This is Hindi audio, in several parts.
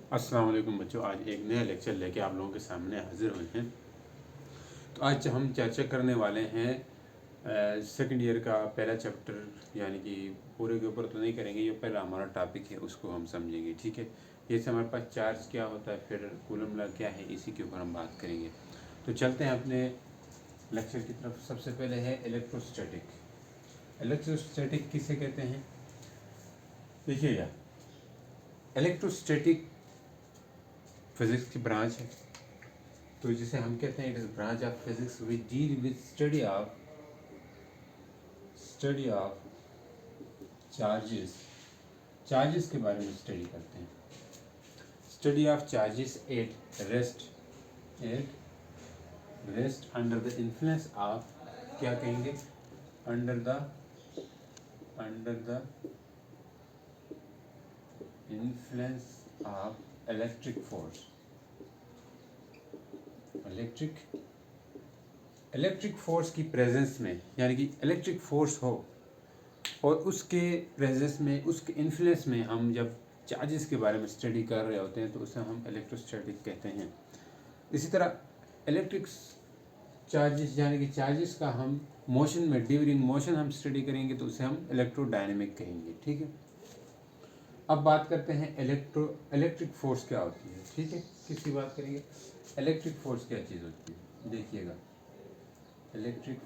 अस्सलाम वालेकुम बच्चों, आज एक नया लेक्चर लेके आप लोगों के सामने हाजिर हुए हैं। तो आज हम चर्चा करने वाले हैं सेकंड ईयर का पहला चैप्टर, यानी कि पूरे के ऊपर तो नहीं करेंगे, ये पहला हमारा टॉपिक है, उसको हम समझेंगे। ठीक है, जैसे हमारे पास चार्ज क्या होता है, फिर कूलम लॉ क्या है, इसी के ऊपर हम बात करेंगे। तो चलते हैं अपने लेक्चर की तरफ। सबसे पहले है इलेक्ट्रोस्टैटिक। इलेक्ट्रोस्टैटिक किसे कहते हैं? देखिएगा, इलेक्ट्रोस्टैटिक फिजिक्स की ब्रांच है, तो जिसे हम कहते हैं it is branch of physics which deal with study of charges के बारे में स्टडी करते हैं। Study of charges at rest under the influence of, क्या कहेंगे, under the influence of electric force की प्रेजेंस में, यानी कि इलेक्ट्रिक फोर्स हो और उसके प्रेजेंस में, उसके इन्फ्लुएंस में हम जब चार्जेस के बारे में स्टडी कर रहे होते हैं तो उसे हम इलेक्ट्रोस्टैटिक कहते हैं। इसी तरह इलेक्ट्रिक चार्जेस, यानी कि चार्जेस का हम मोशन में, ड्यूरिंग मोशन हम स्टडी करेंगे तो उसे हम इलेक्ट्रोडायनेमिक कहेंगे। ठीक है, अब बात करते हैं इलेक्ट्रिक फोर्स क्या होती है। ठीक है, किसकी बात करेंगे? इलेक्ट्रिक फोर्स क्या चीज़ होती है, देखिएगा। इलेक्ट्रिक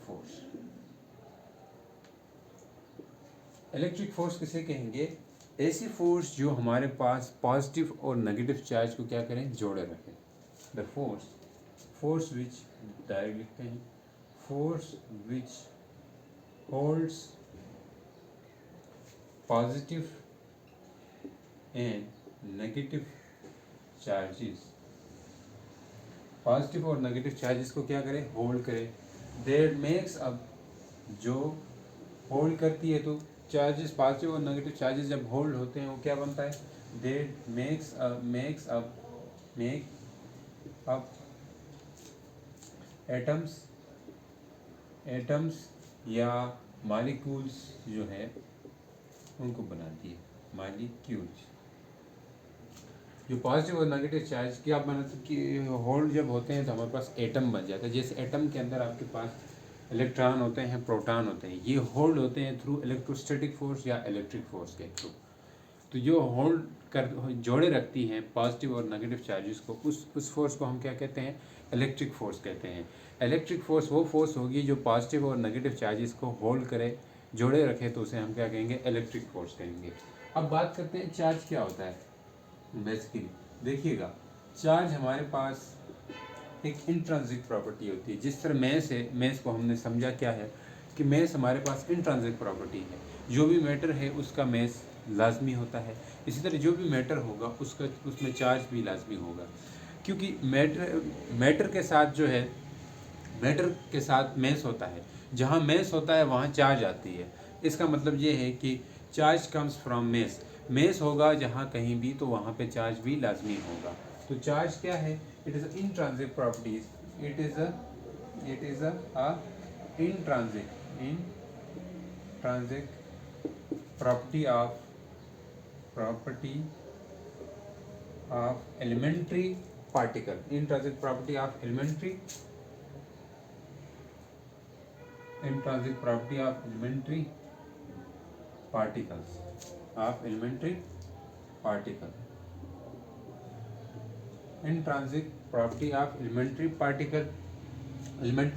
फोर्स किसे कहेंगे? ऐसी फोर्स जो हमारे पास पॉजिटिव और नेगेटिव चार्ज को क्या करें, जोड़े रखें। द फोर्स विच, डायरेक्ट लिखते हैं, force which holds positive and negative charges, positive और नेगेटिव चार्जेस को क्या करें, होल्ड करें। दैट मेक्स अप, जो होल्ड करती है, तो चार्जेस, पॉजिटिव और नेगेटिव चार्जेस जब होल्ड होते हैं वो क्या बनता है? दैट मेक अप एटम्स या मॉलिक्यूल्स जो है उनको बनाती है, मॉलिक्यूल्स। जो पॉजिटिव और नेगेटिव चार्ज की आप बनाते कि होल्ड जब होते हैं तो हमारे पास एटम बन जाता है। जैसे एटम के अंदर आपके पास इलेक्ट्रॉन होते हैं, प्रोटॉन होते हैं, ये होल्ड होते हैं थ्रू इलेक्ट्रोस्टैटिक फोर्स या इलेक्ट्रिक फोर्स के थ्रू। तो जो होल्ड कर, जोड़े रखती हैं पॉजिटिव और नेगेटिव चार्जेस को, उस फोर्स को हम क्या कहते हैं? इलेक्ट्रिक फोर्स कहते हैं। इलेक्ट्रिक फोर्स वो फोर्स होगी जो पॉजिटिव और नेगेटिव चार्जेस को होल्ड करे, जोड़े रखे, तो उसे हम क्या कहेंगे? इलेक्ट्रिक फोर्स कहेंगे। अब बात करते हैं चार्ज क्या होता है। बेसिकली देखिएगा, चार्ज हमारे पास एक इंट्रिंसिक प्रॉपर्टी होती है। जिस तरह मैस है, मैस को हमने समझा क्या है कि मैस हमारे पास इंट्रिंसिक प्रॉपर्टी है। जो भी मैटर है उसका मैस लाजमी होता है। इसी तरह जो भी मैटर होगा उसका, उसमें चार्ज भी लाजमी होगा, क्योंकि मैटर के साथ जो है, मैटर के साथ मैस होता है। जहाँ मैस होता है वहाँ चार्ज आती है। इसका मतलब ये है कि चार्ज कम्स फ्रॉम मैस होगा जहाँ कहीं भी, तो वहाँ पे चार्ज भी लाजमी होगा। तो चार्ज क्या है? It is intrinsic properties, it is a intrinsic property of elementary particle, intrinsic property of elementary particles, intrinsic property of elementary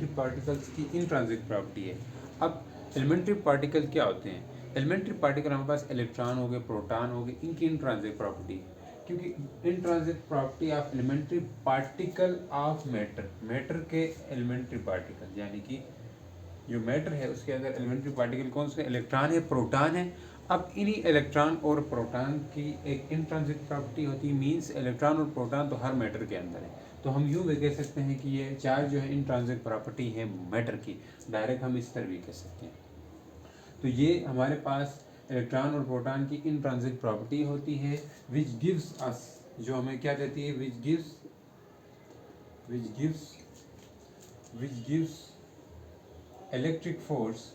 particles की इंट्रांजिक प्रॉपर्टी है। अब एलिमेंट्री पार्टिकल क्या होते हैं? एलिमेंट्री पार्टिकल हमारे पास इलेक्ट्रॉन हो गए, प्रोटॉन हो गए, इनकी इंट्रांजिक प्रॉपर्टी है। क्योंकि intrinsic property of elementary particle of matter के एलिमेंट्री पार्टिकल, यानी कि जो मैटर है उसके अंदर एलिमेंट्री पार्टिकल कौन से? इलेक्ट्रॉन है, प्रोटॉन है। अब इन्हीं इलेक्ट्रॉन और प्रोटॉन की एक इंट्रिंसिक प्रॉपर्टी होती है, मींस इलेक्ट्रॉन और प्रोटॉन तो हर मैटर के अंदर है। तो हम यूँ भी कह सकते हैं कि ये चार्ज जो है इंट्रिंसिक प्रॉपर्टी है मैटर की, डायरेक्ट हम इस तरह भी कह सकते हैं। तो ये हमारे पास इलेक्ट्रॉन और प्रोटॉन की इंट्रिंसिक प्रॉपर्टी होती है, विच गिव्स अस, जो हमें क्या देती है? विच गिव्स इलेक्ट्रिक फोर्स,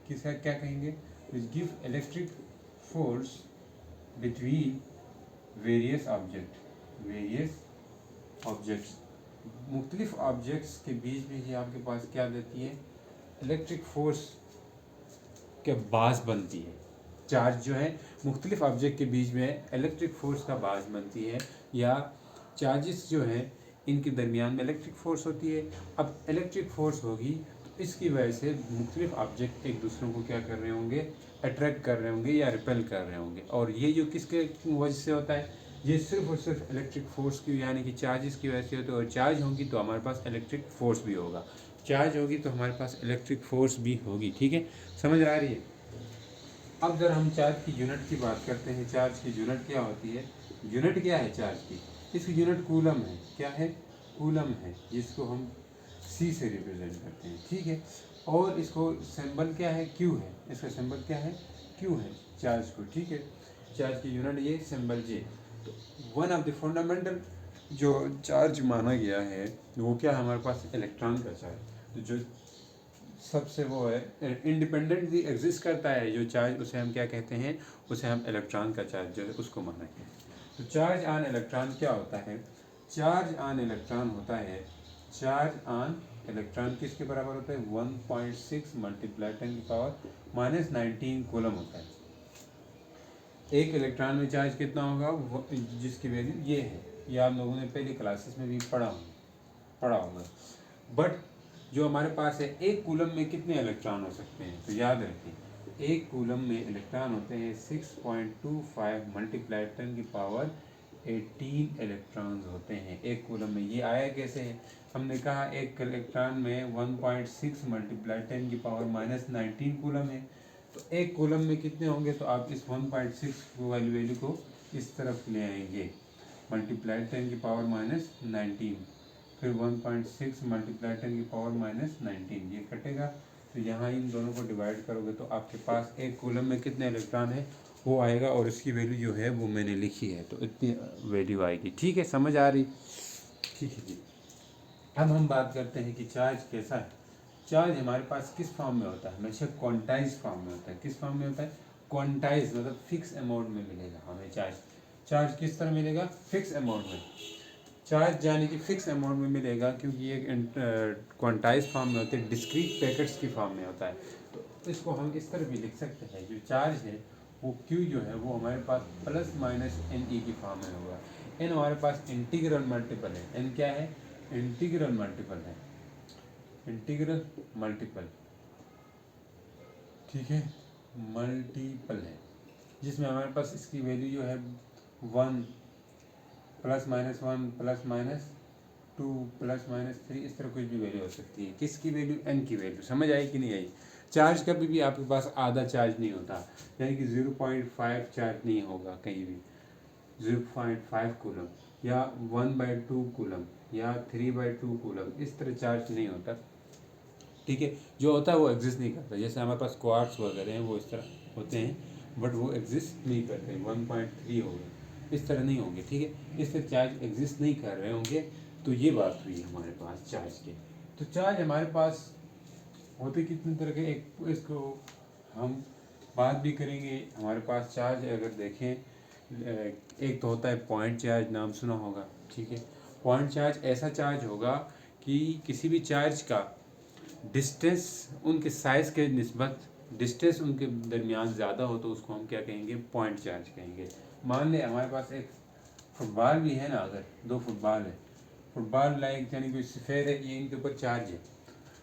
किसका क्या कहेंगे? Which give electric force between various object, various objects, मुख्तलिफ ऑब्जेक्ट्स के बीच में ये आपके पास क्या देती है, इलेक्ट्रिक फोर्स के बास बनती है। चार्ज जो है मुख्तलिफ ऑब्जेक्ट के बीच में इलेक्ट्रिक फोर्स का बास बनती है, या चार्जेस जो हैं इनके दरमियान में इलेक्ट्रिक फोर्स होती है। अब इलेक्ट्रिक फोर्स होगी तो इसकी वजह से मुख्तलिफ ऑब्जेक्ट एक दूसरों को क्या कर रहे होंगे, अट्रैक्ट कर रहे होंगे या रिपेल कर रहे होंगे। और ये जो किसके वजह से होता है, ये सिर्फ और सिर्फ इलेक्ट्रिक फोर्स की यानी कि चार्जेस की वजह से होता है। और चार्ज होगी तो हमारे पास इलेक्ट्रिक फोर्स भी होगा, चार्ज होगी तो हमारे पास इलेक्ट्रिक फोर्स भी होगी। ठीक है, समझ आ रही है। अब जब हम चार्ज की यूनिट की बात करते हैं, चार्ज की यूनिट क्या होती है, यूनिट क्या है चार्ज की, इसकी यूनिट कूलम है। क्या है, कूलम है, जिसको हम सी से रिप्रेजेंट करते हैं। ठीक है, और इसको सिंबल क्या है, क्यू है, इसका सिंबल क्या है, क्यू है चार्ज को। ठीक है, चार्ज की यूनिट ये सिंबल जे। तो वन ऑफ द फंडामेंटल जो चार्ज माना गया है वो क्या है, हमारे पास इलेक्ट्रॉन का चार्ज। तो जो सबसे वो है इंडिपेंडेंटली एग्जिस्ट करता है जो चार्ज, उसे हम क्या कहते हैं, उसे हम इलेक्ट्रॉन का चार्ज जो है उसको माना गया है। तो चार्ज ऑन इलेक्ट्रॉन क्या होता है, चार्ज ऑन इलेक्ट्रॉन होता है, चार्ज ऑन इलेक्ट्रॉन किसके बराबर होता है, 1.6 मल्टीप्लाई 10⁻⁻19 कूलम होता है। एक इलेक्ट्रॉन में चार्ज कितना होगा, जिसकी वैल्यू ये है, ये आप लोगों ने पहली क्लासेस में भी पढ़ा होगा। बट जो हमारे पास है, एक कूलम में कितने इलेक्ट्रॉन हो सकते हैं, तो याद रखिए एक कूलम में इलेक्ट्रॉन होते हैं 6.25 मल्टीप्लाई 10⁻18 इलेक्ट्रॉन्स होते हैं एक कूलम में। ये आया कैसे है, हमने कहा एक इलेक्ट्रॉन में 1.6 मल्टीप्लाई 10⁻⁻19 कूलम है। तो एक कूलम में कितने होंगे, तो आप इस 1.6 वैल्यू को इस तरफ ले आएंगे, मल्टीप्लाई 10⁻⁻19, फिर 1.6 मल्टीप्लाई 10⁻⁻19 ये कटेगा। तो यहाँ इन दोनों को डिवाइड करोगे तो आपके पास एक कूलम में कितने इलेक्ट्रॉन है वो आएगा, और इसकी वैल्यू जो है वो मैंने लिखी है, तो इतनी वैल्यू आएगी। ठीक है, समझ आ रही, ठीक है जी। अब हम बात करते हैं कि चार्ज कैसा है। चार्ज हमारे पास किस फॉर्म में होता है, हमेशा क्वांटाइज फॉर्म में होता है। किस फॉर्म में होता है, क्वांटाइज, मतलब फिक्स अमाउंट में मिलेगा हमें चार्ज। चार्ज किस तरह मिलेगा, फिक्स अमाउंट में। चार्ज यानी कि फिक्स अमाउंट में मिलेगा, क्योंकि ये क्वांटाइज फॉर्म में होते हैं, डिस्क्रीट पैकेट्स की फॉर्म में होता है। तो इसको हम इस तरह भी लिख सकते हैं, जो चार्ज है वो Q जो है वो हमारे पास प्लस माइनस NE की फॉर्म में होगा। N हमारे पास इंटीग्रल मल्टीपल है, N क्या है, इंटीग्रल मल्टीपल है, इंटीग्रल मल्टीपल, ठीक है, मल्टीपल है, जिसमें हमारे पास इसकी वैल्यू जो है 1 +-1 +-2 +-3, इस तरह कुछ भी वैल्यू हो सकती है। किसकी वैल्यू, N की वैल्यू। समझ आई कि नहीं आई। चार्ज कभी भी आपके पास आधा चार्ज नहीं होता, यानी कि 0.5 चार्ज नहीं होगा कहीं भी, 0.5 कूलम या 1/2 कूलम या 3/2 कूलम, इस तरह चार्ज नहीं होता। ठीक है, जो होता है वो एग्जिस्ट नहीं करता। जैसे हमारे पास क्वार्ट्स वगैरह हैं वो इस तरह होते हैं, बट वो एग्जिस्ट नहीं करते। 1.3 हो गए, इस तरह नहीं होंगे। ठीक है, इस तरह चार्ज एग्जिस्ट नहीं कर रहे होंगे। तो ये बात हुई हमारे पास चार्ज के। तो चार्ज हमारे पास होते कितने तरह के, एक इसको हम बात भी करेंगे। हमारे पास चार्ज अगर देखें, एक तो होता है पॉइंट चार्ज, नाम सुना होगा। ठीक है, पॉइंट चार्ज ऐसा चार्ज होगा कि किसी भी चार्ज का डिस्टेंस उनके साइज़ के निस्बत डिस्टेंस उनके दरमियान ज़्यादा हो तो उसको हम क्या कहेंगे, पॉइंट चार्ज कहेंगे। मान लें हमारे पास एक फुटबॉल भी है ना, अगर 2 फुटबॉल है, फुटबॉल लाइक यानी कोई सफ़ेद है, ये इनके ऊपर चार्ज है,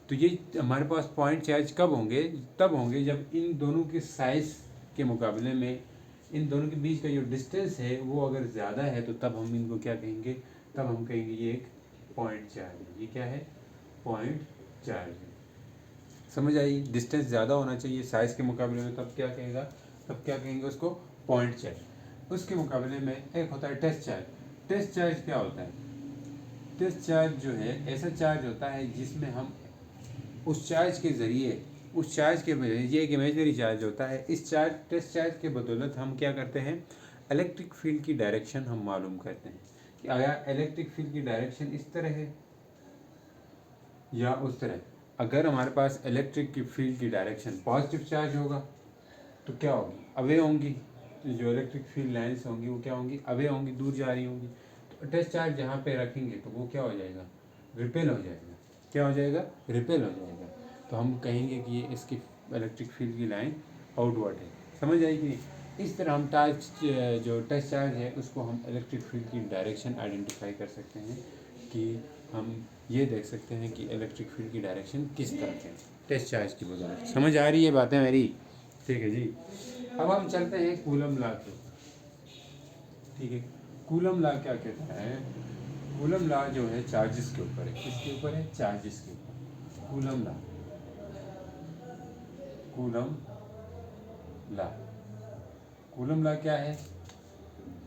तो ये हमारे पास पॉइंट चार्ज कब होंगे, तब होंगे जब इन दोनों के साइज़ के मुकाबले में इन दोनों के बीच का जो डिस्टेंस है वो अगर ज़्यादा है, तो तब हम इनको क्या कहेंगे, तब हम कहेंगे ये एक पॉइंट चार्ज है। ये क्या है, पॉइंट चार्ज है। समझ आई, डिस्टेंस ज़्यादा होना चाहिए साइज़ के मुकाबले में, तब क्या कहेगा, तब क्या कहेंगे उसको, पॉइंट चार्ज। उसके मुकाबले में एक होता है टेस्ट चार्ज। टेस्ट चार्ज क्या होता है, टेस्ट चार्ज जो है ऐसा चार्ज होता है जिसमें हम उस चार्ज के ज़रिए, उस चार्ज के ये एक इमेजनरी चार्ज होता है। इस चार्ज टेस्ट चार्ज के बदौलत हम क्या करते हैं, इलेक्ट्रिक फील्ड की डायरेक्शन हम मालूम करते हैं कि अगर इलेक्ट्रिक फील्ड की डायरेक्शन इस तरह है या उस तरह। अगर हमारे पास इलेक्ट्रिक की फील्ड की डायरेक्शन पॉजिटिव चार्ज होगा तो क्या होगी, अवे होंगी। तो जो इलेक्ट्रिक फील्ड लाइन्स होंगी वो क्या होंगी, अवे होंगी, दूर जा रही होंगी। टेस्ट चार्ज जहाँ पे रखेंगे तो वो क्या हो जाएगा, रिपेल हो जाएगा। क्या हो जाएगा, रिपेल हो जाएगा। तो हम कहेंगे कि ये इसकी इलेक्ट्रिक फील्ड की लाइन आउटवर्ड है। समझ आई कि नहीं? इस तरह हम जो टेस्ट चार्ज है उसको हम इलेक्ट्रिक फील्ड की डायरेक्शन आइडेंटिफाई कर सकते हैं, कि हम ये देख सकते हैं कि इलेक्ट्रिक फील्ड की डायरेक्शन किस तरफ है टेस्ट चार्ज की बदौलत। समझ आ रही है बातें मेरी? ठीक है जी। अब हम चलते हैं कूलम लॉ पे। ठीक है, कूलम लॉ क्या कहता है? कूलम लॉ जो है चार्जेस के ऊपर है। किसके ऊपर है? चार्जेस के ऊपर। Coulomb law, coulomb law, coulomb law क्या है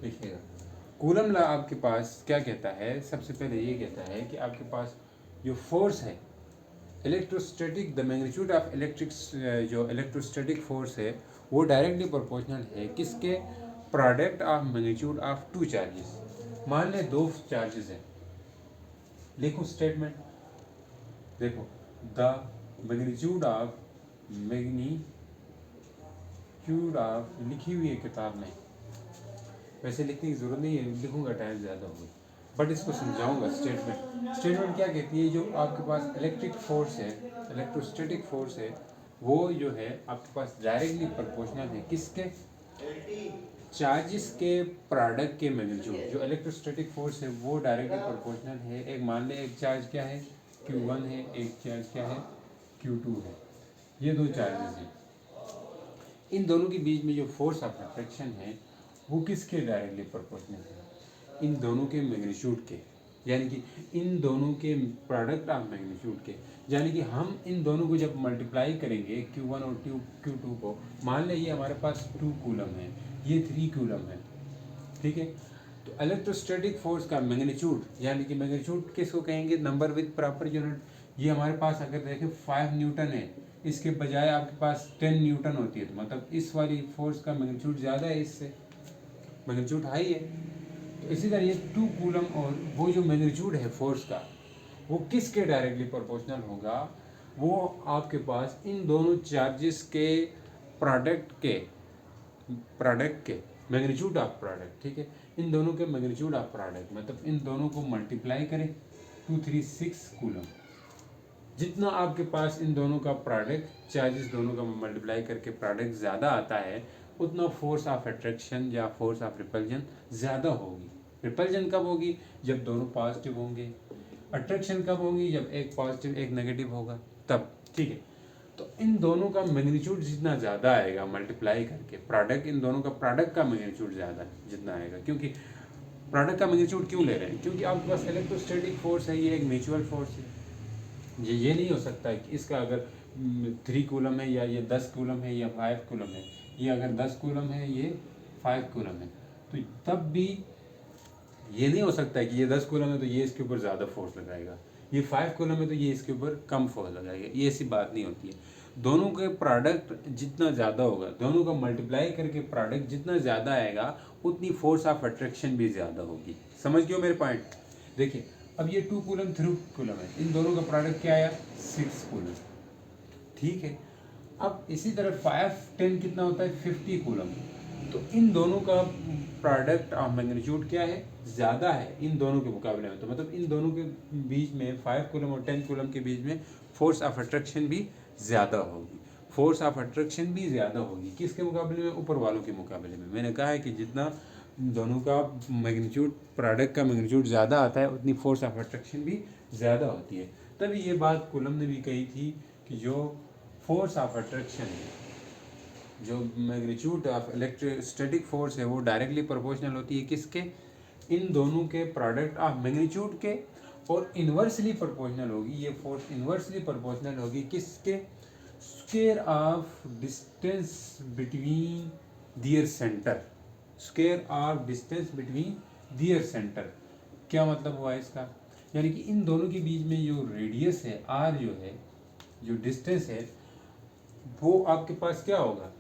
देखिएगा। कूलम लॉ आपके पास क्या कहता है? सबसे पहले ये कहता है कि आपके पास जो फोर्स है electrostatic, the magnitude of electric, जो इलेक्ट्रोस्टैटिक फोर्स है वो डायरेक्टली प्रोपोर्शनल है किसके? Product of magnitude of two charges. मान लें दो चार्जेस हैं, लिखो स्टेटमेंट, देखो the magnitude of, magnitude of लिखी हुई है किताब में, वैसे लिखने की ज़रूरत नहीं है, लिखूंगा टाइम ज़्यादा होगा, बट इसको समझाऊंगा। स्टेटमेंट क्या कहती है? जो आपके पास इलेक्ट्रिक फोर्स है, इलेक्ट्रोस्टैटिक फोर्स है, वो जो है आपके पास डायरेक्टली प्रोपोर्शनल है किसके? चार्जेस के प्रोडक्ट के मैग्नीट्यूड। जो इलेक्ट्रोस्टैटिक फोर्स है वो डायरेक्टली प्रोपोर्शनल है, एक मान लें एक चार्ज क्या है, Q1 है, एक चार्ज क्या है, Q2 है। ये दो चार्जेस हैं, इन दोनों के बीच में जो फोर्स ऑफ अट्रैक्शन है वो किसके डायरेक्टली प्रोपोर्शनल है? इन दोनों के मैग्नीट्यूड के, यानी कि इन दोनों के प्रोडक्ट ऑफ मैग्नीट्यूड के। यानी कि हम इन दोनों को जब मल्टीप्लाई करेंगे Q1 और Q2 को, मान लें ये हमारे पास 2 कूलम है, ये 3 कूलम है, ठीक है। तो इलेक्ट्रोस्टैटिक फोर्स का मैग्नीट्यूड, यानी कि मैग्नीट्यूड किसको कहेंगे? Number with proper unit. ये हमारे पास अगर देखें 5 न्यूटन है, इसके बजाय आपके पास 10 न्यूटन होती है, तो मतलब इस वाली फोर्स का मैग्नीट्यूड ज़्यादा है, इससे मैग्नीट्यूड हाई है। तो इसी तरह ये 2 कूलम और वो जो मैग्नीट्यूड है फोर्स का वो किसके डायरेक्टली प्रोपोर्शनल होगा? वो आपके पास इन दोनों चार्जेस के प्रोडक्ट के मैग्नीट्यूड ऑफ प्रोडक्ट, ठीक है। इन दोनों के मैग्नीट्यूड ऑफ प्रोडक्ट मतलब इन दोनों को मल्टीप्लाई करें, 2 3 6 कूलम। जितना आपके पास इन दोनों का प्रोडक्ट, चार्जेस दोनों का मल्टीप्लाई करके प्रोडक्ट ज़्यादा आता है, उतना फोर्स ऑफ अट्रैक्शन या फोर्स ऑफ रिपल्जन ज़्यादा होगी। रिपल्जन कब होगी? जब दोनों पॉजिटिव होंगे। अट्रैक्शन कब होगी? जब एक पॉजिटिव एक नेगेटिव होगा, तब। ठीक है, तो इन दोनों का मैग्नीट्यूड जितना ज़्यादा आएगा मल्टीप्लाई करके प्रोडक्ट, इन दोनों का प्रोडक्ट का मैग्नीट्यूड ज़्यादा जितना आएगा, क्योंकि प्रोडक्ट का मैग्नीट्यूड क्यों ले रहे हैं? क्योंकि आपके पास इलेक्ट्रोस्टैटिक फोर्स है, ये एक म्यूचुअल फोर्स है। ये नहीं हो सकता है कि इसका अगर 3 कूलम है या ये 10 कूलम है या 5 कूलम है, ये अगर 10 कूलम है ये 5 कूलम है, तो तब भी ये नहीं हो सकता है कि ये 10 कूलम है तो ये इसके ऊपर ज़्यादा फोर्स लगाएगा, ये 5 कूलम है तो ये इसके ऊपर कम फोर्स लगाएगा। ये ऐसी बात नहीं होती है। दोनों के प्रोडक्ट जितना ज़्यादा होगा, दोनों का मल्टीप्लाई करके प्रोडक्ट जितना ज़्यादा आएगा, उतनी फोर्स ऑफ अट्रैक्शन भी ज़्यादा होगी। समझ गए मेरे पॉइंट? देखिए, अब ये 2 कूलम 3 कूलम है, इन दोनों का प्रोडक्ट क्या आया? 6 कूलम, ठीक है। अब इसी तरह 5 10 कितना होता है? 50 कूलम। तो इन दोनों का प्रोडक्ट ऑफ मैग्नीट्यूड क्या है? ज़्यादा है इन दोनों के मुकाबले में। तो मतलब इन दोनों के बीच में 5 कूलम और 10 कूलम के बीच में फोर्स ऑफ अट्रैक्शन भी ज़्यादा होगी। फोर्स ऑफ अट्रैक्शन भी ज़्यादा होगी किसके मुकाबले में? ऊपर वालों के मुकाबले में। मैंने कहा है कि जितना दोनों का मैग्नीट्यूड, प्रोडक्ट का मैग्नीट्यूड ज़्यादा आता है, उतनी फोर्स ऑफ अट्रैक्शन भी ज़्यादा होती है। तभी ये बात कूलम ने भी कही थी कि जो फोर्स ऑफ अट्रैक्शन है, जो मैग्नीट्यूड ऑफ इलेक्ट्रोस्टैटिक फोर्स है, वो डायरेक्टली प्रोपोर्शनल होती है किसके? इन दोनों के प्रोडक्ट ऑफ मैग्नीट्यूड के। और इन्वर्सली प्रोपोर्शनल होगी ये फोर्स, इन्वर्सली प्रोपोर्शनल होगी किसके? Square of distance between their centre. Square of distance between their centre, क्या मतलब हुआ इसका? यानी कि इन दोनों के बीच में जो रेडियस है r, जो है जो डिस्टेंस है, वो आपके पास क्या होगा?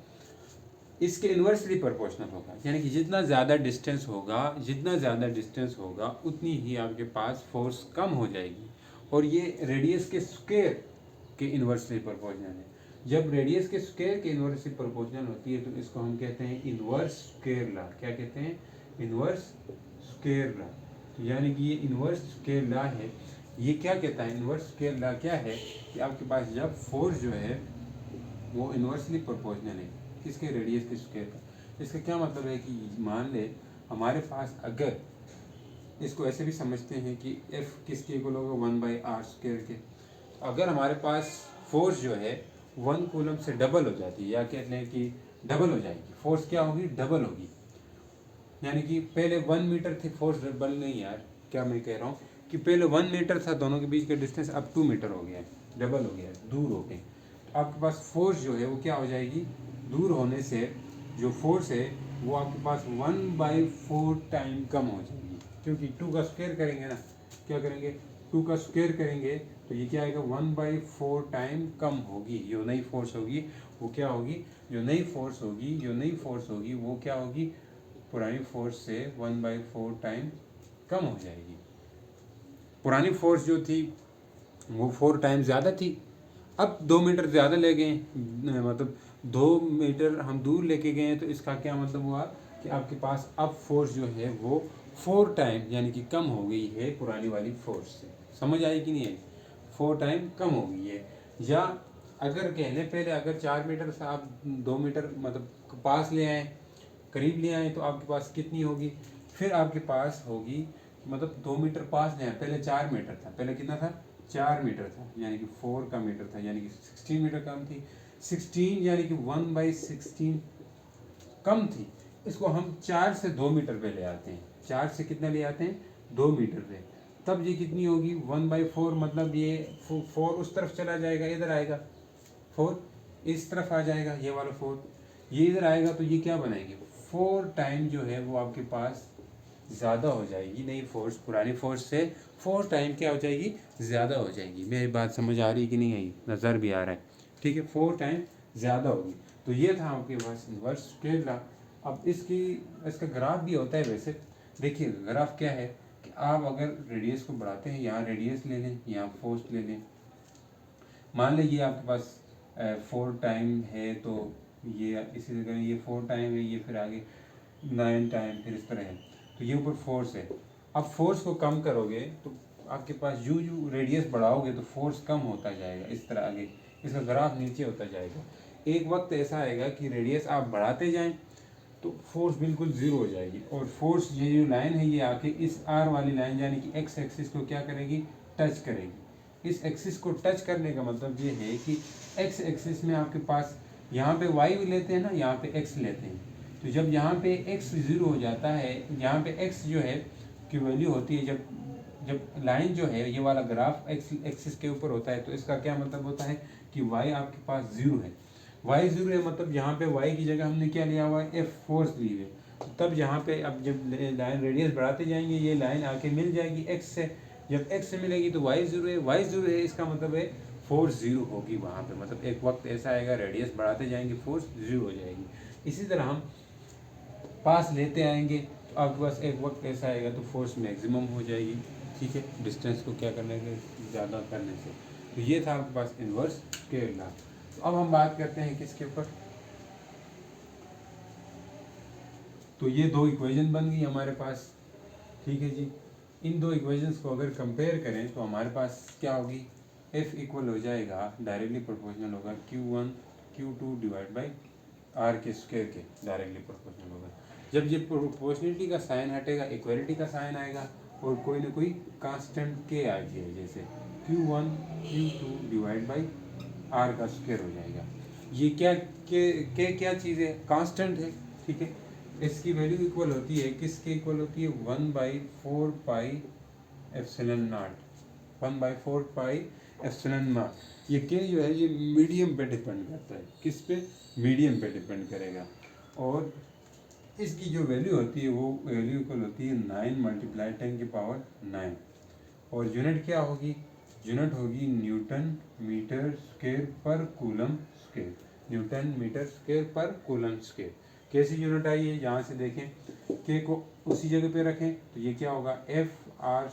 इसके इन्वर्सली प्रोपोर्शनल होगा। यानी कि जितना ज़्यादा डिस्टेंस होगा, जितना ज़्यादा डिस्टेंस होगा, उतनी ही आपके पास फोर्स कम हो जाएगी। और ये रेडियस के स्क्वायर के इन्वर्सली प्रोपोर्शनल है। जब रेडियस के स्क्वायर के इन्वर्सली प्रोपोर्शनल होती है तो इसको हम कहते हैं इन्वर्स स्क्वायर लॉ। क्या कहते हैं? Inverse square law. यानी कि ये इन्वर्स स्केल लॉ है। ये क्या कहता है, इन्वर्स स्केल लॉ क्या है कि आपके पास जब फोर्स जो है वो इन्वर्सली प्रोपोर्शनल है किसके, रेडियस के स्क्वायर का। इसका क्या मतलब है कि मान ले हमारे पास, अगर इसको ऐसे भी समझते हैं कि एफ किसके इक्वल होगा 1/r² के, अगर हमारे पास फोर्स जो है 1 कूलम से डबल हो जाती है, या कहते हैं कि डबल हो जाएगी, फोर्स क्या होगी, डबल होगी। यानी कि पहले 1 मीटर थी फोर्स, डबल नहीं यार, क्या मैं कह रहा हूँ कि पहले 1 मीटर था दोनों के बीच का डिस्टेंस, अब 2 मीटर हो गया है, डबल हो गया है, दूर हो गए। तो आपके पास फोर्स जो है वो क्या हो जाएगी, दूर होने से जो फोर्स है वो आपके पास 1/4 टाइम कम हो जाएगी, क्योंकि 2 का स्क्वायर करेंगे ना, क्या करेंगे, 2 का स्क्वायर करेंगे तो ये क्या आएगा, 1/4 टाइम कम होगी। जो नई फोर्स होगी वो क्या होगी, जो नई फोर्स होगी वो क्या होगी, पुरानी फोर्स से 1/4 टाइम कम हो जाएगी। पुरानी फोर्स जो थी वो 4 टाइम ज़्यादा थी, अब 2 मीटर ज़्यादा ले गए, मतलब 2 मीटर हम दूर लेके गए हैं, तो इसका क्या मतलब हुआ कि आपके पास अब फोर्स जो है वो 4 टाइम यानी कि कम हो गई है पुरानी वाली फोर्स से। समझ आई कि नहीं आई, 4 टाइम कम हो गई है। या अगर कह लें पहले अगर 4 मीटर से आप 2 मीटर मतलब पास ले आए, करीब ले आए, तो आपके पास कितनी होगी, फिर आपके पास होगी, मतलब 2 मीटर पास ले आए, पहले 4 मीटर था, पहले कितना था, 4 मीटर था, यानी कि 4 का मीटर था, यानी कि 16 मीटर कम थी, 16 यानी कि 1/16 कम थी। इसको हम 4 से 2 मीटर पे ले आते हैं, 4 से कितना ले आते हैं, 2 मीटर पे, तब ये कितनी होगी, 1/4, मतलब ये 4 उस तरफ चला जाएगा, इधर आएगा 4, इस तरफ आ जाएगा ये वाला 4, ये इधर आएगा, तो ये क्या बनाएंगे, 4 टाइम जो है वो आपके पास ज़्यादा हो जाएगी, नई फोर्स पुरानी फोर्स से 4 टाइम क्या हो जाएगी, ज़्यादा हो जाएगी। मेरी बात समझ आ रही कि नहीं आई, नज़र भी आ रहा है, ठीक है, 4 टाइम ज़्यादा होगी। तो ये था आपके पास इन्वर्स स्क्वायर लॉ। अब इसका ग्राफ भी होता है वैसे, देखिए ग्राफ क्या है कि आप अगर रेडियस को बढ़ाते हैं, यहाँ रेडियस ले लें, यहाँ फोर्स ले लें, मान लीजिए आपके पास 4 टाइम है, तो ये इसी जगह ये 4 टाइम है, ये फिर आगे 9 टाइम, फिर इस तरह है, तो ये ऊपर फोर्स है। अब फोर्स को कम करोगे तो आपके पास यू रेडियस बढ़ाओगे तो फोर्स कम होता जाएगा, इस तरह आगे इसका ग्राफ नीचे होता जाएगा। एक वक्त ऐसा आएगा कि रेडियस आप बढ़ाते जाएं तो फोर्स बिल्कुल ज़ीरो हो जाएगी, और फोर्स ये जो लाइन है ये आके इस आर वाली लाइन यानी कि एक्स एक्सिस को क्या करेगी, टच करेगी। इस एक्सिस को टच करने का मतलब ये है कि एक्स एक्सिस में आपके पास यहाँ पे वाई लेते हैं ना, यहाँ पे एक्स लेते हैं, तो जब यहाँ पे एक्स ज़ीरो हो जाता है, यहाँ पे एक्स जो है की वैल्यू होती है, जब लाइन जो है ये वाला ग्राफ एक्स एक्सिस के ऊपर होता है, तो इसका क्या मतलब होता है कि वाई आपके पास ज़ीरो है। वाई ज़ीरो है मतलब यहाँ पे वाई की जगह हमने क्या लिया हुआ है, एफ फोर्स ली है, तो तब यहाँ पे अब जब लाइन रेडियस बढ़ाते जाएंगे ये लाइन आके मिल जाएगी एक्स से, जब एक्स से मिलेगी तो वाई ज़ीरो है, वाई ज़ीरो है इसका मतलब है फोर्स ज़ीरो होगी वहाँ पे, मतलब एक वक्त ऐसा आएगा रेडियस बढ़ाते जाएंगे फोर्स ज़ीरो हो जाएगी। इसी तरह हम पास लेते आएंगे तो आपके पास एक वक्त ऐसा आएगा तो फोर्स मैक्सिमम हो जाएगी, ठीक है, डिस्टेंस को क्या करने से, ज़्यादा करने से। तो ये था आपके पास इन्वर्स स्क्वायर लॉ। तो अब हम बात करते हैं किसके ऊपर, तो ये 2 इक्वेशन बन गई हमारे पास, ठीक है जी। इन 2 इक्वेशंस को अगर कंपेयर करें तो हमारे पास क्या होगी, F इक्वल हो जाएगा, डायरेक्टली प्रोपोर्शनल होगा Q1 Q2 divide by R के स्क्वायर के, डायरेक्टली प्रोपोर्शनल होगा। जब ये प्रोपोर्शनलिटी का साइन हटेगा इक्वलिटी का साइन आएगा, और कोई ना कोई कांस्टेंट के आ जाए, जैसे Q1 Q2 divide by R का स्क्वायर हो जाएगा। ये के क्या चीज़ है, कांस्टेंट है, ठीक है। इसकी वैल्यू इक्वल होती है, किसके इक्वल होती है, 1/4 pi epsilon not, 1/4 pi epsilon not. ये के जो है ये मीडियम पे डिपेंड करता है, किस पे, मीडियम पे डिपेंड करेगा, और इसकी जो वैल्यू होती है वो वैल्यू इक्वल होती है 9 × 10⁹ और यूनिट क्या होगी, यूनिट होगी newton metre square per coulomb square, newton metre square per coulomb square. कैसी यूनिट आई है, यहाँ से देखें, के को उसी जगह पे रखें तो ये क्या होगा, F R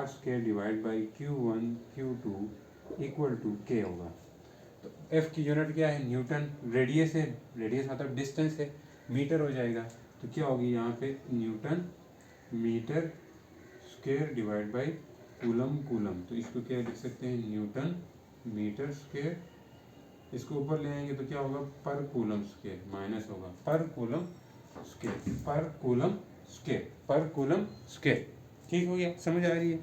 square divide by Q1 Q2 equal to K होगा। तो एफ की यूनिट क्या है, न्यूटन, रेडियस है, रेडियस मतलब डिस्टेंस है, मीटर हो जाएगा, तो क्या होगी यहाँ पे newton metre square divide by coulomb coulomb, तो इसको क्या लिख सकते हैं, न्यूटन मीटर स्क्वायर। इसको ऊपर ले आएंगे तो क्या होगा, पर कूलम स्क्वायर, माइनस होगा पर coulomb square, per coulomb square, per coulomb square. ठीक हो गया, समझ आ रही है।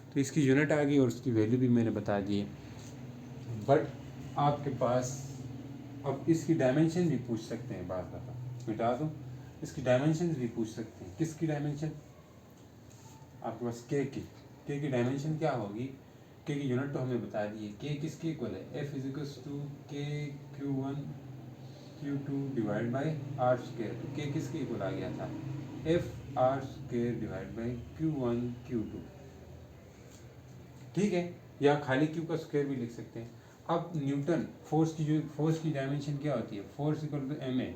तो इसकी यूनिट आ गई और उसकी वैल्यू भी मैंने बता दी है। बट आपके पास अब इसकी डायमेंशन भी पूछ सकते हैं, बात बता मिटा दो, इसकी डायमेंशन भी पूछ सकते हैं। किसकी डायमेंशन, आपके पास के की डायमेंशन क्या होगी, के की यूनिट तो हमें बता दी है। के किसके इक्वल है, एफ इजिकल्स टू के Q1 Q2 divide by R square. तो के किसके इक्वल आ गया था, F R square divide by Q1 Q2। ठीक है, या खाली क्यू का स्क्वायर भी लिख सकते हैं। अब न्यूटन फोर्स की डायमेंशन क्या होती है, force equal to M A.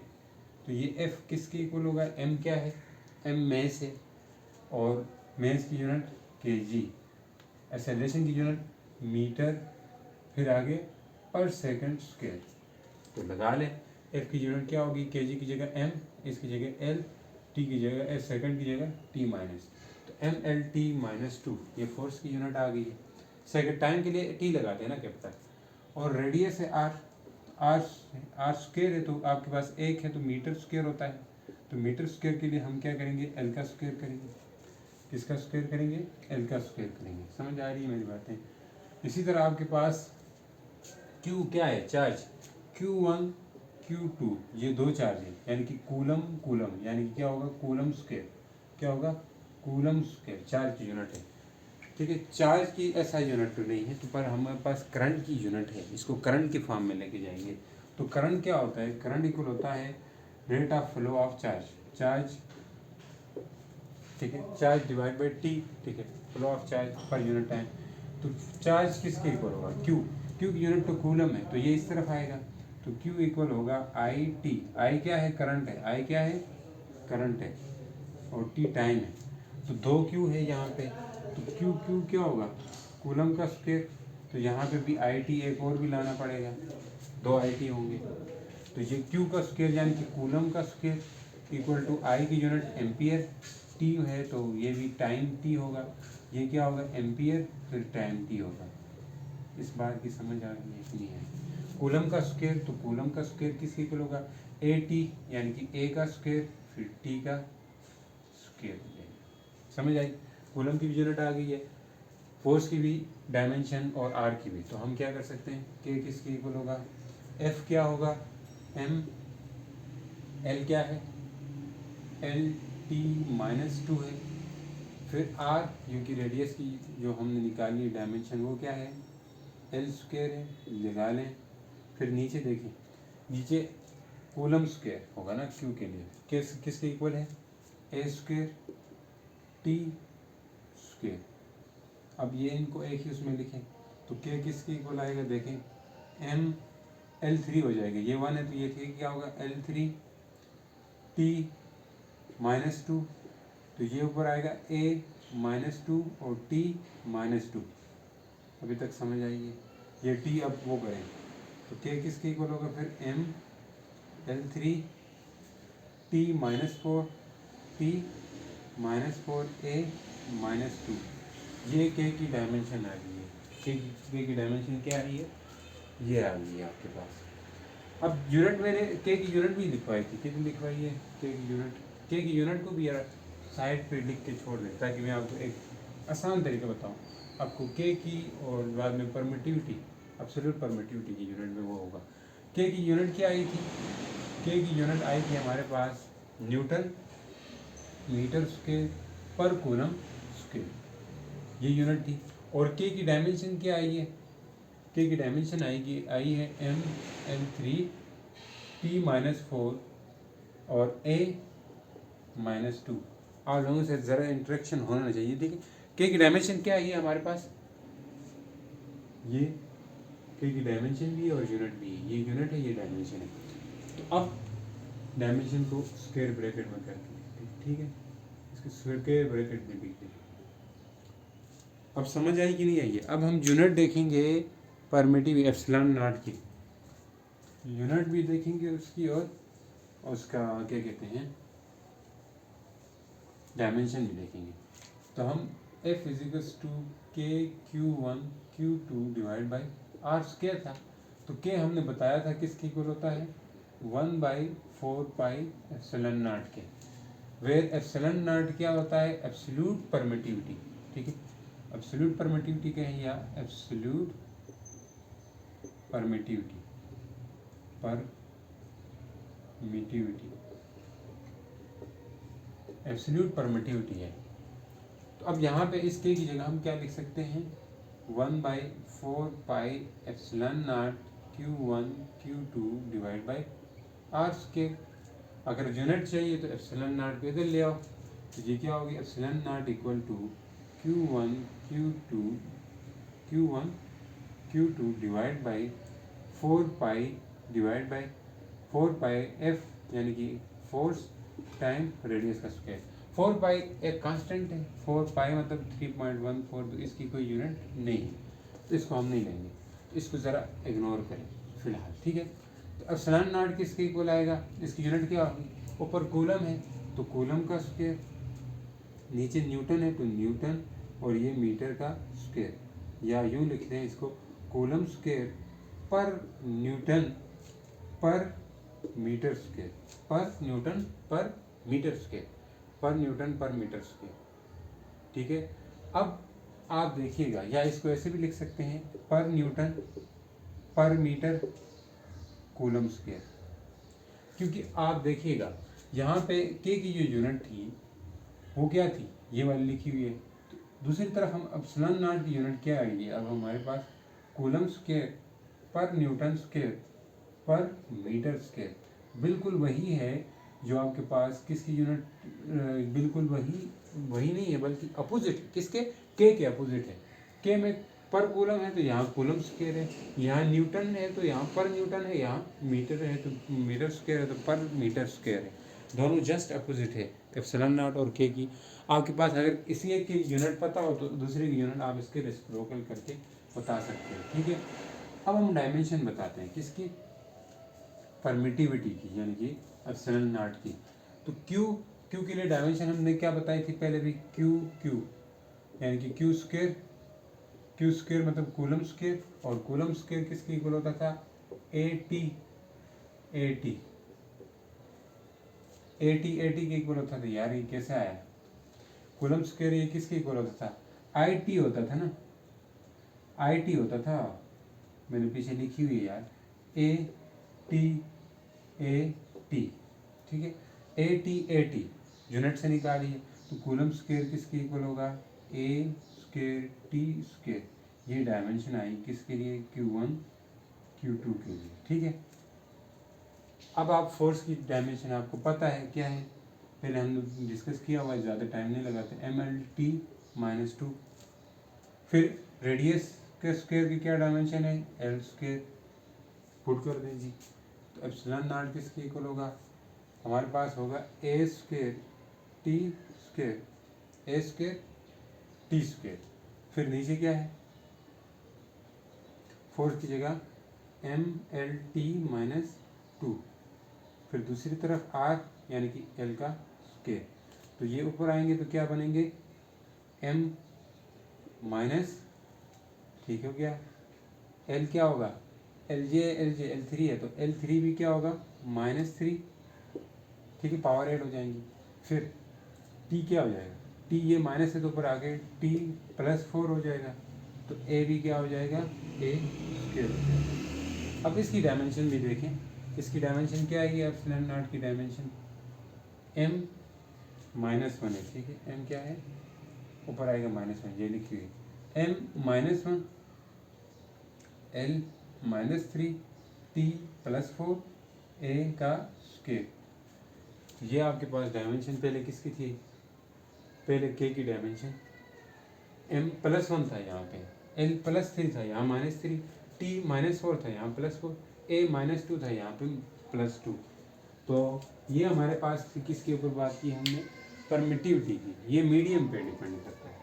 तो ये एफ किसके इक्वल होगा, एम क्या है, एम मेस है, और मेस की यूनिट केजी, एक्सेलरेशन की यूनिट मीटर, फिर आगे पर सेकंड स्क्वायर। तो लगा लें, एफ की यूनिट क्या होगी, केजी की जगह एम, इसकी जगह एल, टी की जगह एस, सेकंड की जगह टी माइनस, तो एम एल टी माइनस 2, ये फोर्स की यूनिट आ गई है। सेकंड टाइम के लिए टी लगाते हैं ना कैपिटल, और रेडियस है आर, आर आर स्क्वायर है तो आपके पास एक है तो मीटर स्क्वायर होता है। तो मीटर स्क्वायर के लिए हम क्या करेंगे, एल का स्क्वायर करेंगे। किसका स्क्वायर करेंगे, एल का स्क्वायर करेंगे। समझ आ रही है मेरी बातें। इसी तरह आपके पास Q क्या है, चार्ज Q1 Q2, ये दो चार्ज है, यानी कि कूलम कूलम, यानी कि क्या होगा, कूलम स्क्वायर, क्या होगा, कूलम स्क्वायर चार्ज की यूनिट है। ठीक है, चार्ज की ऐसा यूनिट तो नहीं है, तो पर हमारे पास करंट की यूनिट है, इसको करंट के फॉर्म में लेके जाएंगे। तो करंट क्या होता है, करंट इक्वल होता है rate of flow of charge, charge, ठीक है, चार्ज डिवाइड बाई टी, ठीक है, flow of charge per unit time. तो चार्ज किसके इक्वल होगा, क्यू, क्यू की यूनिट तो कूलम है, तो ये इस तरफ आएगा, तो क्यू इक्वल होगा आई टी। आई क्या है, करंट है, आई क्या है, करंट है, और टी टाइम है। तो दो क्यू है यहाँ पे, तो क्यू क्यू क्या होगा, कूलम का स्क्वायर। तो यहाँ पे भी आई टी एक और भी लाना पड़ेगा, दो आई टी होंगे। तो ये क्यू का स्क्वायर यानी कि कूलम का स्क्वायर इक्वल टू आई की यूनिट एम्पियर, टी है तो ये भी टाइम टी होगा, ये क्या होगा, एम्पियर, फिर टाइम टी होगा। इस बात की समझ आ रही है कि नहीं है। कूलम का स्क्वायर, तो कूलम का स्क्वायर किसके इक्वल होगा, ए टी, यानी कि ए का स्क्वायर फिर टी का स्क्वायर। समझ आई, कूलम की भी यूनिट आ गई है, फोर्स की भी डायमेंशन और आर की भी। तो हम क्या कर सकते हैं, के किसके इक्वल होगा, एफ क्या होगा, एम, एल क्या है, एल टी माइनस 2 है, फिर आर जो कि रेडियस की जो हमने निकाली है डायमेंशन, वो क्या है, एल स्क्वायर है, लगा लें। फिर नीचे देखें, नीचे कूलम स्क्वायर होगा ना क्यू के लिए, किसके इक्वल है, ए स्क्वायर टी स्क्वायर। अब ये इनको एक ही उसमें लिखें, तो के किसके इक्वल आएगा, देखें, एम एल थ्री हो जाएगा, ये 1 है तो ये थ्री, क्या होगा, एल थ्री टी माइनस 2, तो ये ऊपर आएगा ए माइनस 2 और टी माइनस 2। अभी तक समझ आई है, ये टी अब वो करें, तो के किसके इक्वल होगा, फिर M L three T minus 4 T minus 4 A minus 2। ये के की डायमेंशन आ गई है, के की डायमेंशन क्या आ रही है, ये आ गई है आपके पास। अब यूनिट मैंने के की यूनिट भी लिखवाई थी, कितनी लिखवाई है, के की यूनिट, के की यूनिट को भी यार साइड पे लिख के छोड़ दें ताकि मैं आपको एक आसान तरीका बताऊं। आपको के की और बाद में परमिटिविटी, एब्सोल्यूट परमिटिविटी की यूनिट में वो होगा। के की यूनिट क्या आई थी, के की यूनिट आई थी हमारे पास Newton metre square per coulomb square, ये यूनिट थी। और के की डायमेंशन क्या आई है, के की डायमेंशन आई है M L three T minus 4 और ए माइनस 2। आप लोगों से ज़रा इंटरेक्शन होना चाहिए। देखिए के की डायमेंशन क्या है, ये हमारे पास ये के की डायमेंशन भी है और यूनिट भी है, ये यूनिट है ये डायमेंशन है। तो अब डायमेंशन को स्क्वायर ब्रैकेट में करके लिखते हैं, ठीक है, इसको स्क्वायर ब्रैकेट में लिखते हैं। अब समझ आई कि नहीं आई है। अब हम यूनिट देखेंगे परमिटिव एप्सिलॉन नॉट की, यूनिट भी देखेंगे उसकी, और उसका क्या कहते हैं, डायमेंशन भी देखेंगे। तो हम F इजिकल्स टू के Q1 Q2 divide by R square था, तो के हमने बताया था किसकी इक्वल होता है 1/4 पाई एप्सिलॉन नॉट के, वेयर एप्सिलॉन नॉट क्या होता है एब्सोल्यूट परमिटिविटी। ठीक है, एब्सोल्यूट परमिटिविटी कहें या एब्सोल्यूट परमिटिविटी एब्सोल्यूट परमिटिविटी है। तो अब यहाँ पे इस के की जगह हम क्या लिख सकते हैं 1/4 pi epsilon naught Q1 Q2 divide by R square. अगर यूनिट चाहिए तो एप्सिलॉन नॉट को इधर ले आओ, तो ये क्या होगी epsilon naught equal to Q1 Q2 divide by 4 pi divide by 4 pi F यानी कि फोर्स टाइम रेडियस का स्क्वायर। 4 पाई एक कांस्टेंट है, 4 पाई मतलब 3.14, तो इसकी कोई यूनिट नहीं है, तो इसको हम नहीं लेंगे, तो इसको ज़रा इग्नोर करें फिलहाल। ठीक है, तो एप्सिलॉन नॉट किसके इक्वल आएगा, इसकी यूनिट क्या होगी, ऊपर कूलम है तो कूलम का स्क्वायर, नीचे न्यूटन है तो न्यूटन, और ये मीटर का स्क्वायर, या यूँ लिख दें इसको कूलम स्क्वायर पर न्यूटन पर मीटर स्क्वायर, पर न्यूटन पर मीटर स्क्वायर, पर न्यूटन पर मीटर स्क्वायर। ठीक है, अब आप देखिएगा, या इसको ऐसे भी लिख सकते हैं पर न्यूटन पर मीटर कूलम स्क्वायर, क्योंकि आप देखिएगा यहाँ पे के की जो यूनिट थी वो क्या थी, ये वाली लिखी हुई है, तो दूसरी तरफ हम एप्सिलॉन नॉट की यूनिट क्या आएगी, अब हमारे पास कूलम स्क्वायर पर न्यूटन स्क्वायर पर मीटर स्क्वायर, बिल्कुल वही है जो आपके पास किसकी यूनिट, बिल्कुल वही नहीं है बल्कि अपोजिट, किसके के अपोजिट है। के में पर कूलम है तो यहाँ कूलम स्क्वायर है, यहाँ न्यूटन है तो यहाँ पर न्यूटन है, यहाँ मीटर है तो मीटर स्क्वायर है, तो पर मीटर स्क्वायर है, दोनों जस्ट अपोजिट है एप्सिलॉन नॉट और के की। आपके पास अगर इसी एक की यूनिट पता हो तो दूसरे की यूनिट आप इसके रेसिप्रोकल करके बता सकते हैं। ठीक है, अब हम डायमेंशन बताते हैं किसकी, परमिटिविटी की, यानी कि एप्सिलॉन नॉट की। तो क्यू के लिए डायमेंशन हमने क्या बताई थी पहले भी, क्यू यानी कि क्यू स्क्वायर मतलब कूलम स्क्वायर, और कूलम स्क्वायर किसके इक्वल होता था ए टी के इक्वल होता था। यार ये कैसे आया, कूलम स्क्वायर ये किसके इक्वल होता था, आई टी होता था ना, आई टी होता था, मैंने पीछे लिखी हुई है यार, ए टी। ठीक है, ए टी यूनिट से निकालिए, तो कूलम स्क्वायर किसके इक्वल होगा ए स्क्वायर टी स्क्वायर, ये डायमेंशन आई किसके लिए Q1 Q2 के लिए। ठीक है, अब आप फोर्स की डायमेंशन आपको पता है क्या है, पहले हमने डिस्कस किया हुआ है, ज़्यादा टाइम नहीं लगाते, MLT-2। फिर रेडियस के स्क्वायर की क्या डायमेंशन है L स्क्वायर, पुट कर दें जी, तो एप्सिलॉन नॉट किसके इक्वल होगा, हमारे पास होगा ए स्क्वायर टी स्क्वायर, फिर नीचे क्या है फोर्स की जगह MLT-2, फिर दूसरी तरफ R यानी कि L का स्क्वायर, तो ये ऊपर आएंगे तो क्या बनेंगे M माइनस, ठीक हो गया, L क्या होगा L3 है तो L3 भी क्या होगा -3, ठीक है, पावर ऐड हो जाएंगी। फिर T क्या हो जाएगा, T ये माइनस है तो ऊपर आगे T+4 हो जाएगा, तो A भी क्या हो जाएगा A स्क्वायर हो जाएगा। अब इसकी डायमेंशन भी देखें, इसकी डायमेंशन क्या आएगी एप्सिलॉन नॉट की डायमेंशन M-1 है। ठीक है, M क्या है, ऊपर आएगा -1, ये लिखी हुई M-1 L-3 T+4 A का स्क्वायर। ये आपके पास डायमेंशन पहले किसकी थी, पहले के की डायमेंशन M+1 था, यहाँ पे L+3 था, यहाँ -3, T-4 था, यहाँ +4, A-2 था, यहाँ पे +2। तो ये हमारे पास किसके ऊपर बात की हमने, परमिटिविटी की। ये मीडियम पे डिपेंड करता है,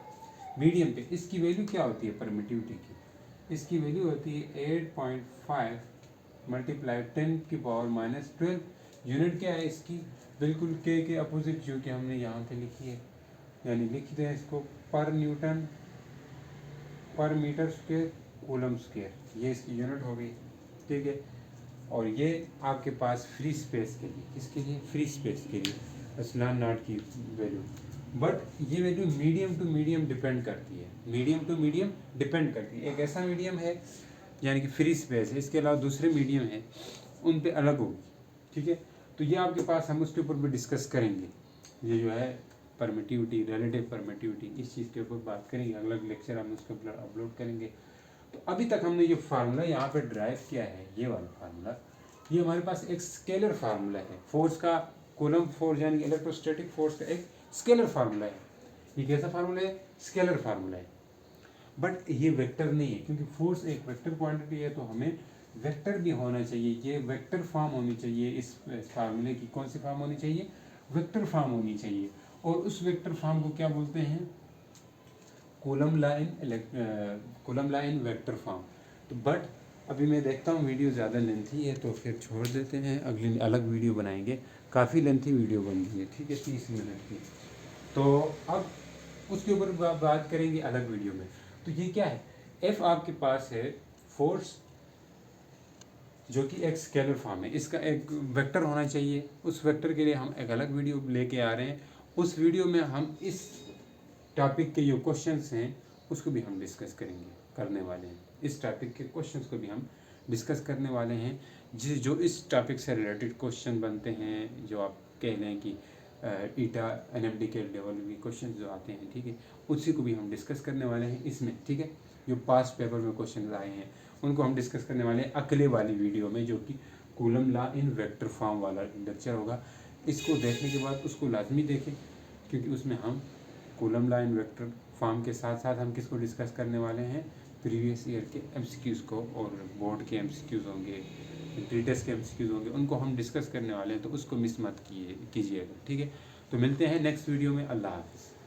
मीडियम पे। इसकी वैल्यू क्या होती है परमिटिविटी की, इसकी वैल्यू होती है 8.5 × 10⁻⁻12। यूनिट क्या है इसकी, बिल्कुल के अपोजिट जो कि हमने यहाँ पे लिखी है, यानी लिखते हैं इसको पर न्यूटन पर मीटर स्क्वायर कूलम स्क्वायर, ये इसकी यूनिट हो गई, ठीक है। और ये आपके पास फ्री स्पेस के लिए, किसके लिए, फ्री स्पेस के लिए एप्सिलॉन नॉट की वैल्यू। बट ये value medium to medium depend करती है, मीडियम टू मीडियम डिपेंड करती है। एक ऐसा मीडियम है यानी कि फ्री स्पेस है, इसके अलावा दूसरे मीडियम है उन पे अलग होगी, ठीक है। तो ये आपके पास हम उसके ऊपर भी डिस्कस करेंगे, ये जो है परमिटिविटी, रिलेटिव परमिटिविटी, इस चीज़ के ऊपर बात करेंगे, अगला लेक्चर हम उसके ऊपर अपलोड करेंगे। तो अभी तक हमने ये फार्मूला यहाँ पे ड्राइव किया है, ये वाला फार्मूला, ये हमारे पास एक स्केलर फार्मूला है, फोर्स का, कूलम फोर्स यानी इलेक्ट्रोस्टैटिक फोर्स का एक स्केलर फार्मूला है। ये कैसा फार्मूला है, स्केलर फार्मूला है। बट ये वेक्टर नहीं है, क्योंकि फोर्स एक वेक्टर क्वांटिटी है, तो हमें वेक्टर भी होना चाहिए, ये वेक्टर फॉर्म होनी चाहिए इस फार्मूले की। कौन सी फॉर्म होनी चाहिए, वेक्टर फॉर्म होनी चाहिए। और उस वेक्टर फॉर्म को क्या बोलते हैं, coulomb law in vector form. तो बट अभी मैं देखता हूँ वीडियो ज़्यादा लेंथी है, तो फिर छोड़ देते हैं, अगली अलग वीडियो बनाएंगे। काफ़ी लेंथी वीडियो बन रही है, ठीक है, 30 मिनट की। तो अब उसके ऊपर बात करेंगे अलग वीडियो में। तो ये क्या है, एफ आपके पास है फोर्स, जो कि एक स्केलर फॉर्म है, इसका एक वेक्टर होना चाहिए। उस वेक्टर के लिए हम एक अलग वीडियो लेके आ रहे हैं। उस वीडियो में हम इस टॉपिक के जो क्वेश्चंस हैं उसको भी हम डिस्कस करने वाले हैं। इस टॉपिक के क्वेश्चंस को भी हम डिस्कस करने वाले हैं, जो इस टॉपिक से रिलेटेड क्वेश्चन बनते हैं, जो आप कह लें कि ईटा एनएमडी के लेवल में क्वेश्चन जो आते हैं, ठीक है, उसी को भी हम डिस्कस करने वाले हैं इसमें, ठीक है। जो पास्ट पेपर में क्वेश्चन आए हैं उनको हम डिस्कस करने वाले हैं अगले वाली वीडियो में, जो कि coulomb law in vector form वाला लेक्चर होगा। इसको देखने के बाद उसको लाजमी देखें, क्योंकि उसमें हम coulomb law in vector form के साथ साथ हम किसको डिस्कस करने वाले हैं, प्रीवियस ईयर के एमसीक्यूज़ को, और बोर्ड के एमसीक्यूज़ होंगे, टेस्ट के एमसीक्यूज़ होंगे, उनको हम डिस्कस करने वाले हैं। तो उसको मिस मत कीजिएगा, ठीक है। तो मिलते हैं नेक्स्ट वीडियो में। अल्लाह हाफ़िज़।